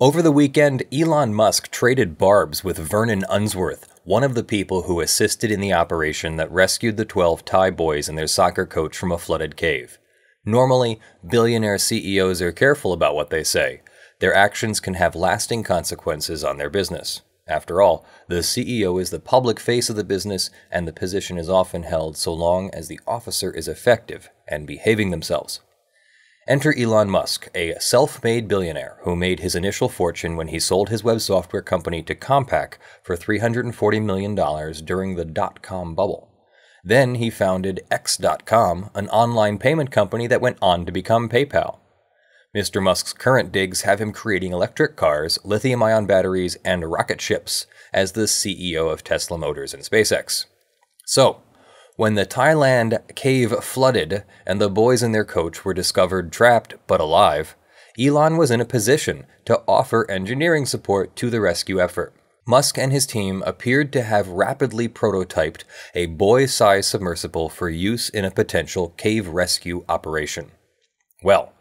Over the weekend, Elon Musk traded barbs with Vernon Unsworth, one of the people who assisted in the operation that rescued the 12 Thai boys and their soccer coach from a flooded cave. Normally, billionaire CEOs are careful about what they say. Their actions can have lasting consequences on their business. After all, the CEO is the public face of the business, and the position is often held so long as the officer is effective and behaving themselves. Enter Elon Musk, a self-made billionaire who made his initial fortune when he sold his web software company to Compaq for $340 million during the dot-com bubble. Then he founded X.com, an online payment company that went on to become PayPal. Mr. Musk's current digs have him creating electric cars, lithium-ion batteries, and rocket ships as the CEO of Tesla Motors and SpaceX. So, when the Thailand cave flooded and the boys and their coach were discovered trapped but alive, Elon was in a position to offer engineering support to the rescue effort. Musk and his team appeared to have rapidly prototyped a boy-sized submersible for use in a potential cave rescue operation. Well,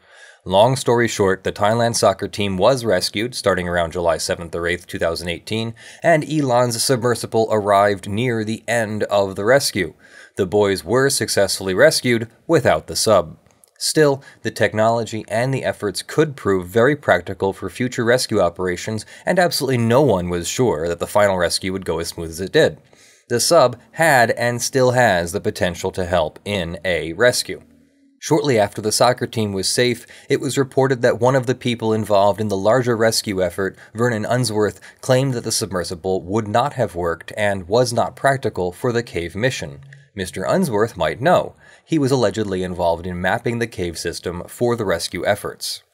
long story short, the Thailand soccer team was rescued starting around July 7th or 8th, 2018, and Elon's submersible arrived near the end of the rescue. The boys were successfully rescued without the sub. Still, the technology and the efforts could prove very practical for future rescue operations, and absolutely no one was sure that the final rescue would go as smooth as it did. The sub had and still has the potential to help in a rescue. Shortly after the soccer team was safe, it was reported that one of the people involved in the larger rescue effort, Vernon Unsworth, claimed that the submersible would not have worked and was not practical for the cave mission. Mr. Unsworth might know. He was allegedly involved in mapping the cave system for the rescue efforts.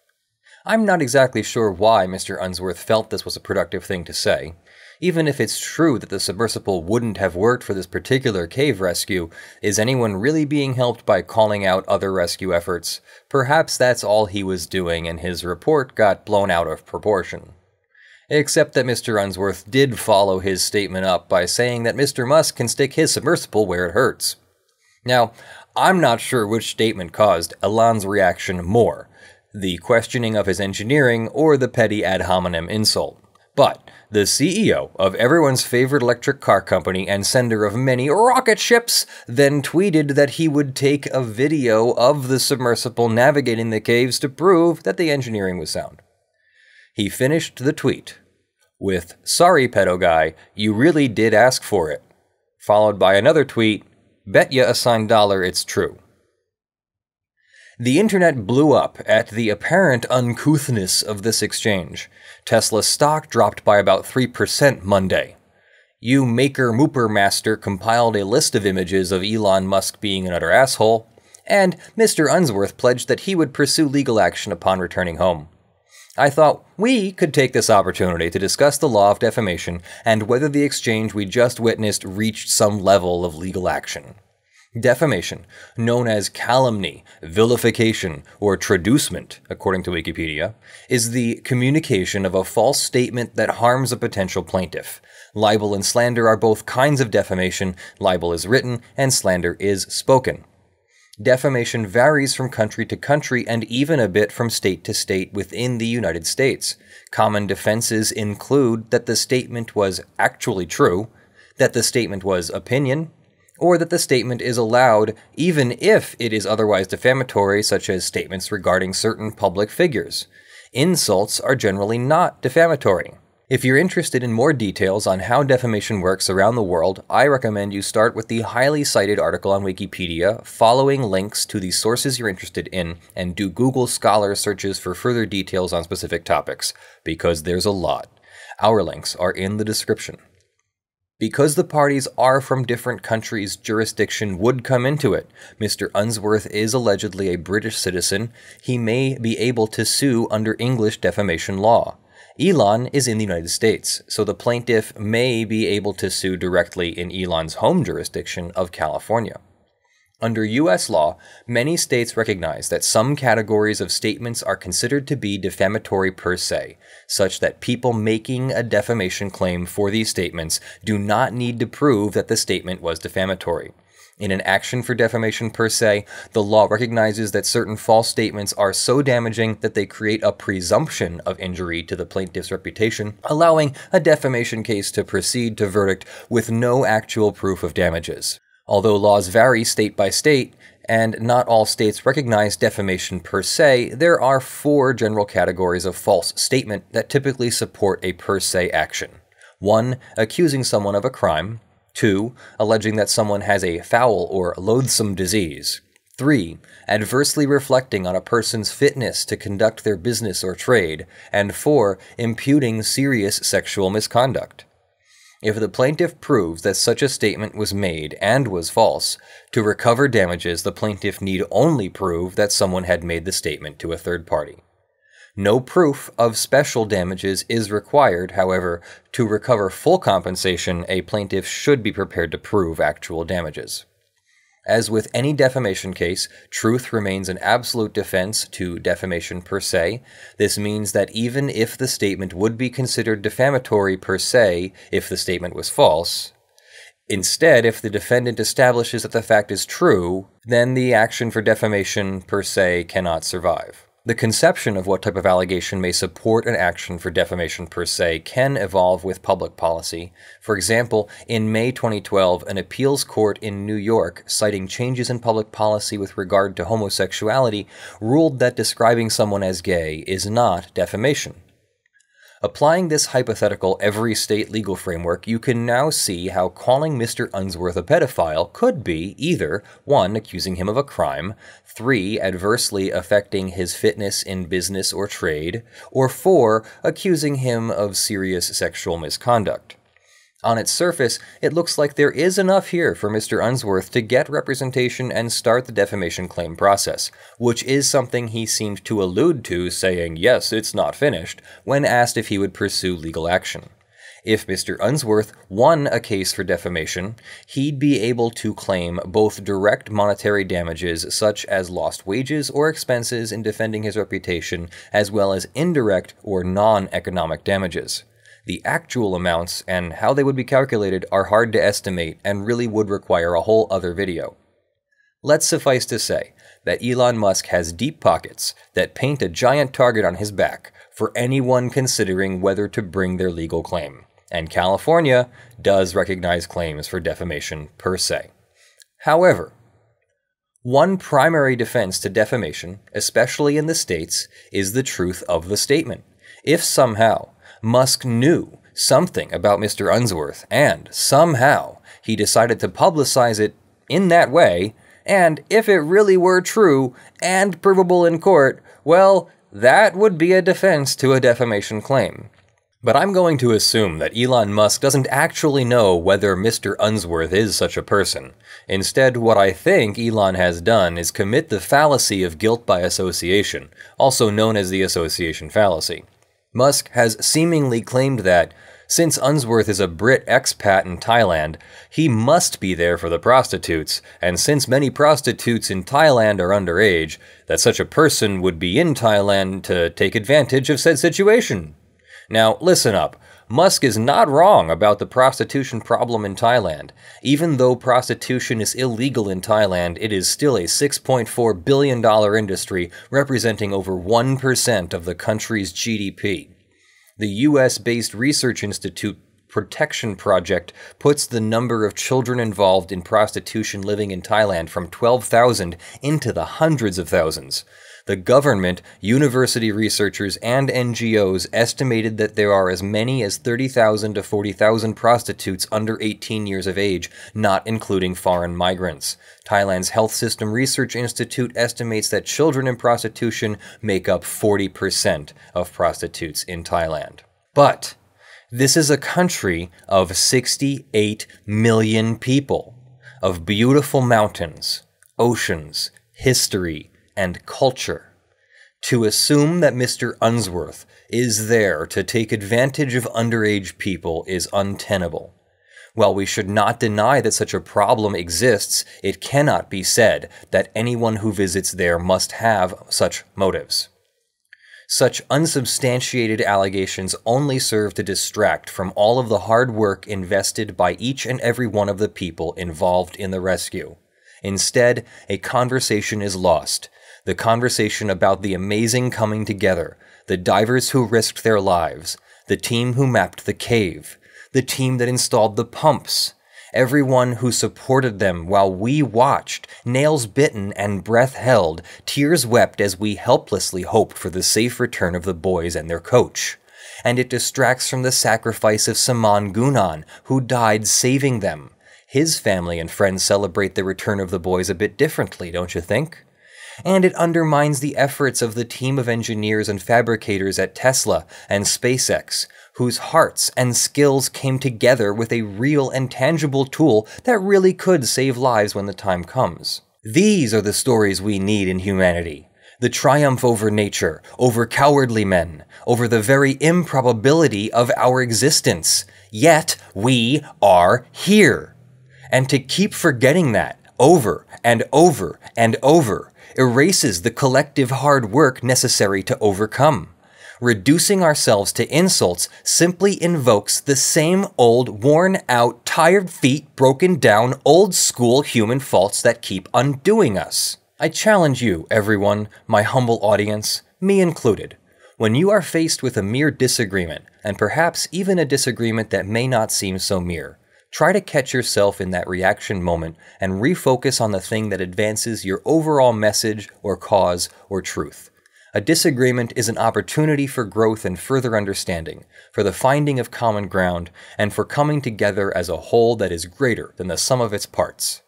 I'm not exactly sure why Mr. Unsworth felt this was a productive thing to say. Even if it's true that the submersible wouldn't have worked for this particular cave rescue, is anyone really being helped by calling out other rescue efforts? Perhaps that's all he was doing and his report got blown out of proportion. Except that Mr. Unsworth did follow his statement up by saying that Mr. Musk can stick his submersible where it hurts. Now, I'm not sure which statement caused Elon's reaction more, the questioning of his engineering or the petty ad hominem insult. But the CEO of everyone's favorite electric car company and sender of many rocket ships then tweeted that he would take a video of the submersible navigating the caves to prove that the engineering was sound. He finished the tweet with, "Sorry, pedo guy, you really did ask for it," followed by another tweet, "Bet ya a signed dollar it's true." The internet blew up at the apparent uncouthness of this exchange. Tesla's stock dropped by about 3% Monday. You Maker Mooper Master compiled a list of images of Elon Musk being an utter asshole, and Mr. Unsworth pledged that he would pursue legal action upon returning home. I thought we could take this opportunity to discuss the law of defamation and whether the exchange we just witnessed reached some level of legal action. Defamation, known as calumny, vilification, or traducement, according to Wikipedia, is the communication of a false statement that harms a potential plaintiff. Libel and slander are both kinds of defamation. Libel is written and slander is spoken. Defamation varies from country to country and even a bit from state to state within the United States. Common defenses include that the statement was actually true, that the statement was opinion, or that the statement is allowed even if it is otherwise defamatory, such as statements regarding certain public figures. Insults are generally not defamatory. If you're interested in more details on how defamation works around the world, I recommend you start with the highly cited article on Wikipedia, following links to the sources you're interested in, and do Google Scholar searches for further details on specific topics, because there's a lot. Our links are in the description. Because the parties are from different countries, jurisdiction would come into it. Mr. Unsworth is allegedly a British citizen. He may be able to sue under English defamation law. Elon is in the United States, so the plaintiff may be able to sue directly in Elon's home jurisdiction of California. Under U.S. law, many states recognize that some categories of statements are considered to be defamatory per se, such that people making a defamation claim for these statements do not need to prove that the statement was defamatory. In an action for defamation per se, the law recognizes that certain false statements are so damaging that they create a presumption of injury to the plaintiff's reputation, allowing a defamation case to proceed to verdict with no actual proof of damages. Although laws vary state by state, and not all states recognize defamation per se, there are 4 general categories of false statement that typically support a per se action. 1. Accusing someone of a crime. 2. Alleging that someone has a foul or loathsome disease. 3. Adversely reflecting on a person's fitness to conduct their business or trade. And 4. Imputing serious sexual misconduct. If the plaintiff proves that such a statement was made and was false, to recover damages, the plaintiff need only prove that someone had made the statement to a third party. No proof of special damages is required, however. To recover full compensation, a plaintiff should be prepared to prove actual damages. As with any defamation case, truth remains an absolute defense to defamation per se. This means that even if the statement would be considered defamatory per se if the statement was false, instead, if the defendant establishes that the fact is true, then the action for defamation per se cannot survive. The conception of what type of allegation may support an action for defamation per se can evolve with public policy. For example, in May 2012, an appeals court in New York, citing changes in public policy with regard to homosexuality, ruled that describing someone as gay is not defamation. Applying this hypothetical every state legal framework, you can now see how calling Mr. Unsworth a pedophile could be either 1. Accusing him of a crime, 3. Adversely affecting his fitness in business or trade, or 4. Accusing him of serious sexual misconduct. On its surface, it looks like there is enough here for Mr. Unsworth to get representation and start the defamation claim process, which is something he seemed to allude to, saying, yes, it's not finished, when asked if he would pursue legal action. If Mr. Unsworth won a case for defamation, he'd be able to claim both direct monetary damages, such as lost wages or expenses in defending his reputation, as well as indirect or non-economic damages. The actual amounts and how they would be calculated are hard to estimate and really would require a whole other video. Let's suffice to say that Elon Musk has deep pockets that paint a giant target on his back for anyone considering whether to bring their legal claim, and California does recognize claims for defamation per se. However, one primary defense to defamation, especially in the states, is the truth of the statement. If somehow Musk knew something about Mr. Unsworth, and somehow he decided to publicize it in that way, and if it really were true and provable in court, well, that would be a defense to a defamation claim. But I'm going to assume that Elon Musk doesn't actually know whether Mr. Unsworth is such a person. Instead, what I think Elon has done is commit the fallacy of guilt by association, also known as the association fallacy. Musk has seemingly claimed that, since Unsworth is a Brit expat in Thailand, he must be there for the prostitutes, and since many prostitutes in Thailand are underage, that such a person would be in Thailand to take advantage of said situation. Now, listen up. Musk is not wrong about the prostitution problem in Thailand. Even though prostitution is illegal in Thailand, it is still a $6.4 billion industry representing over 1% of the country's GDP. The US-based research institute Protection Project puts the number of children involved in prostitution living in Thailand from 12,000 into the hundreds of thousands. The government, university researchers, and NGOs estimated that there are as many as 30,000 to 40,000 prostitutes under 18 years of age, not including foreign migrants. Thailand's Health System Research Institute estimates that children in prostitution make up 40% of prostitutes in Thailand. But this is a country of 68 million people, of beautiful mountains, oceans, history, and culture. To assume that Mr. Unsworth is there to take advantage of underage people is untenable. While we should not deny that such a problem exists, it cannot be said that anyone who visits there must have such motives. Such unsubstantiated allegations only serve to distract from all of the hard work invested by each and every one of the people involved in the rescue. Instead, a conversation is lost. The conversation about the amazing coming together, the divers who risked their lives, the team who mapped the cave, the team that installed the pumps, everyone who supported them while we watched, nails bitten and breath held, tears wept as we helplessly hoped for the safe return of the boys and their coach. And it distracts from the sacrifice of Saman Gunan, who died saving them. His family and friends celebrate the return of the boys a bit differently, don't you think? And it undermines the efforts of the team of engineers and fabricators at Tesla and SpaceX, whose hearts and skills came together with a real and tangible tool that really could save lives when the time comes. These are the stories we need in humanity. The triumph over nature, over cowardly men, over the very improbability of our existence. Yet we are here. And to keep forgetting that over and over and over erases the collective hard work necessary to overcome. Reducing ourselves to insults simply invokes the same old, worn-out, tired feet, broken down, old-school human faults that keep undoing us. I challenge you, everyone, my humble audience, me included. When you are faced with a mere disagreement, and perhaps even a disagreement that may not seem so mere, try to catch yourself in that reaction moment and refocus on the thing that advances your overall message or cause or truth. A disagreement is an opportunity for growth and further understanding, for the finding of common ground, and for coming together as a whole that is greater than the sum of its parts.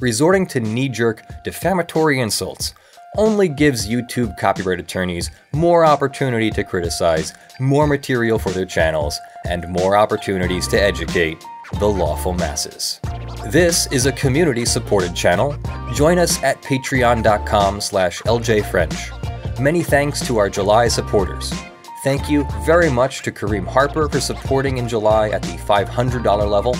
Resorting to knee-jerk, defamatory insults only gives YouTube copyright attorneys more opportunity to criticize, more material for their channels, and more opportunities to educate the lawful masses. This is a community-supported channel. Join us at patreon.com/ljfrench. Many thanks to our July supporters. Thank you very much to Kareem Harper for supporting in July at the $500 level.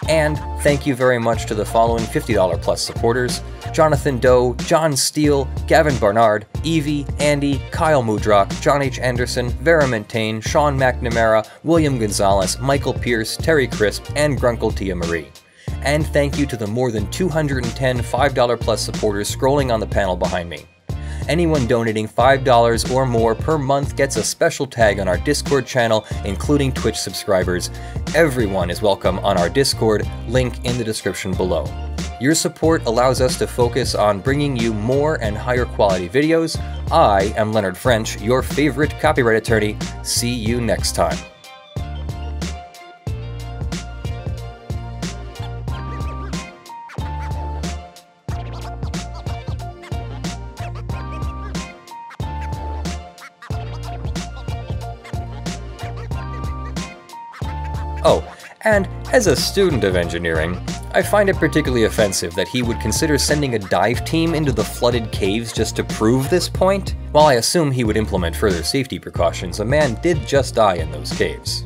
And thank you very much to the following $50 plus supporters: Jonathan Doe, John Steele, Gavin Barnard, Evie, Andy, Kyle Mudrock, John H. Anderson, Vera Mentane, Sean McNamara, William Gonzalez, Michael Pierce, Terry Crisp, and Grunkle Tia Marie. And thank you to the more than 210 $5 plus supporters scrolling on the panel behind me. Anyone donating $5 or more per month gets a special tag on our Discord channel, including Twitch subscribers. Everyone is welcome on our Discord, link in the description below. Your support allows us to focus on bringing you more and higher quality videos. I am Leonard French, your favorite copyright attorney. See you next time. Oh, and as a student of engineering, I find it particularly offensive that he would consider sending a dive team into the flooded caves just to prove this point. While I assume he would implement further safety precautions, a man did just die in those caves.